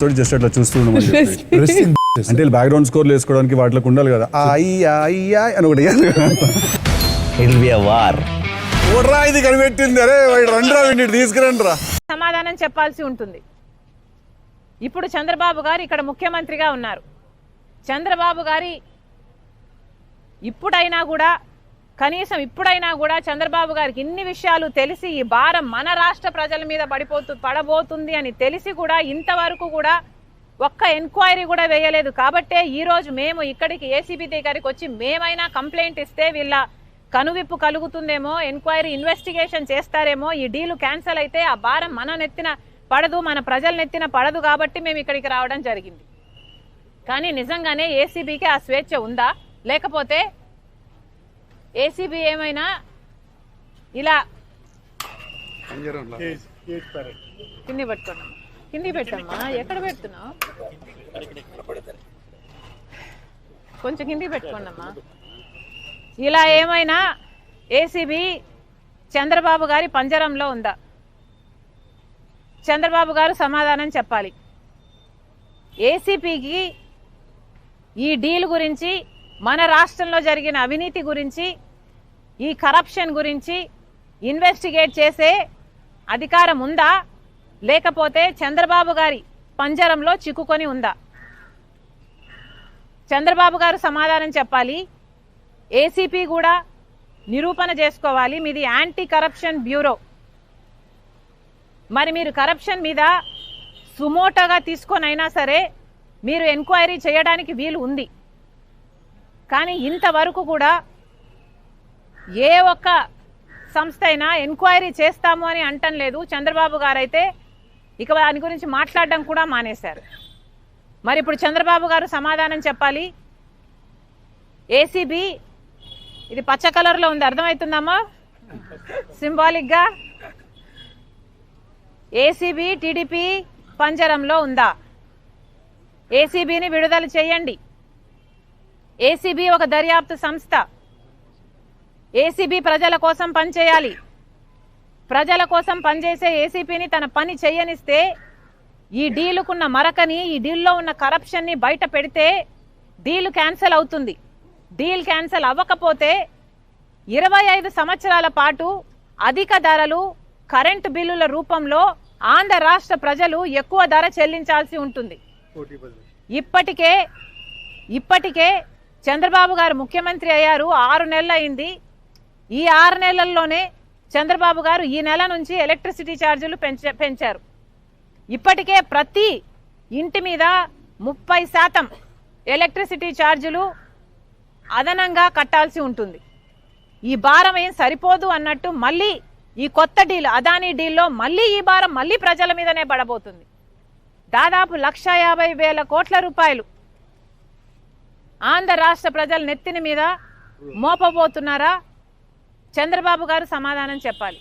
Just అట్లా చూస్తూ అంటే బ్యాక్గ్రౌండ్ స్కోర్లు వేసుకోవడానికి వాటికి ఉండాలి కదా అయ్యా అని ఒకటి ఇది కనిపెట్టింది. అరే రండ్రా వీటిని తీసుకురండ్రా. సమాధానం చెప్పాల్సి ఉంటుంది. ఇప్పుడు చంద్రబాబు గారు ఇక్కడ ముఖ్యమంత్రిగా ఉన్నారు. చంద్రబాబు గారి కనీసం ఇప్పుడైనా కూడా చంద్రబాబు గారికి ఇన్ని విషయాలు తెలిసి ఈ భారం మన రాష్ట్ర ప్రజల మీద పడబోతుంది అని తెలిసి కూడా ఇంతవరకు కూడా ఒక్క ఎంక్వైరీ కూడా వేయలేదు. కాబట్టే ఈరోజు మేము ఇక్కడికి ఏసీబీ దగ్గరికి వచ్చి మేమైనా కంప్లైంట్ ఇస్తే వీళ్ళ కనువిప్పు కలుగుతుందేమో, ఎంక్వైరీ ఇన్వెస్టిగేషన్ చేస్తారేమో, ఈ డీలు క్యాన్సిల్ అయితే ఆ భారం మన నెత్తిన పడదు, మన ప్రజల నెత్తిన పడదు కాబట్టి మేము ఇక్కడికి రావడం జరిగింది. కానీ నిజంగానే ఏసీబీకి ఆ స్వేచ్ఛ ఉందా? లేకపోతే ఏసీబీ ఏమైనా ఇలా కింది పెట్టమ్మా, ఎక్కడ పెడుతున్నావు? కొంచెం కింది పెట్టుకోండమ్మా. ఇలా ఏమైనా ఏసీబీ చంద్రబాబు గారి పంజరంలో ఉందా? చంద్రబాబు గారు సమాధానం చెప్పాలి. ఏసీపీకి ఈ డీల్ గురించి, మన రాష్ట్రంలో జరిగిన అవినీతి గురించి, ఈ కరప్షన్ గురించి ఇన్వెస్టిగేట్ చేసే అధికారం ఉందా? లేకపోతే చంద్రబాబు గారి పంజరంలో చిక్కుకొని ఉందా? చంద్రబాబు గారు సమాధానం చెప్పాలి. ఏసీపీ కూడా నిరూపణ చేసుకోవాలి. మీది యాంటీ కరప్షన్ బ్యూరో. మరి మీరు కరప్షన్ మీద సుమోటోగా తీసుకొనైనా సరే మీరు ఎంక్వైరీ చేయడానికి వీలు ఉంది. కానీ ఇంతవరకు కూడా ఏ ఒక్క సంస్థ అయినా ఎంక్వైరీ చేస్తాము అని అంటం లేదు. చంద్రబాబు గారు అయితే ఇక దాని గురించి మాట్లాడడం కూడా మానేశారు. మరి ఇప్పుడు చంద్రబాబు గారు సమాధానం చెప్పాలి. ఏసీబీ ఇది పచ్చ కలర్లో ఉంది, అర్థమవుతుందమ్మా? సింబాలిక్గా ఏసీబీ టీడీపీ పంజరంలో ఉందా? ఏసీబీని విడుదల చేయండి. ఏసీబీ ఒక దర్యాప్తు సంస్థ. ఏసీబీ ప్రజల కోసం పనిచేయాలి. ప్రజల కోసం పనిచేసే ఏసీపీని తన పని చేయనిస్తే, ఈ డీలుకున్న మరకని, ఈ డీల్లో ఉన్న కరప్షన్ని బయట పెడితే డీల్ క్యాన్సిల్ అవుతుంది. డీల్ క్యాన్సిల్ అవ్వకపోతే 25 సంవత్సరాల పాటు అధిక ధరలు కరెంటు బిల్లుల రూపంలో ఆంధ్ర రాష్ట్ర ప్రజలు ఎక్కువ ధర చెల్లించాల్సి ఉంటుంది. ఇప్పటికే చంద్రబాబు గారు ముఖ్యమంత్రి అయ్యారు, 6 నెలలు అయింది. ఈ 6 నెలల్లోనే చంద్రబాబు గారు ఈ నెల నుంచి ఎలక్ట్రిసిటీ ఛార్జీలు పెంచారు. ఇప్పటికే ప్రతి ఇంటి మీద 30% ఎలక్ట్రిసిటీ ఛార్జీలు అదనంగా కట్టాల్సి ఉంటుంది. ఈ భారం ఏం సరిపోదు అన్నట్టు మళ్ళీ ఈ కొత్త డీల్, అదానీ డీల్లో మళ్ళీ ఈ భారం మళ్ళీ ప్రజల మీదనే పడబోతుంది. దాదాపు 1,50,000 కోట్ల రూపాయలు ఆంధ్ర రాష్ట్ర ప్రజల నెత్తిన మీద మోపబోతున్నారా? చంద్రబాబు గారు సమాధానం చెప్పాలి.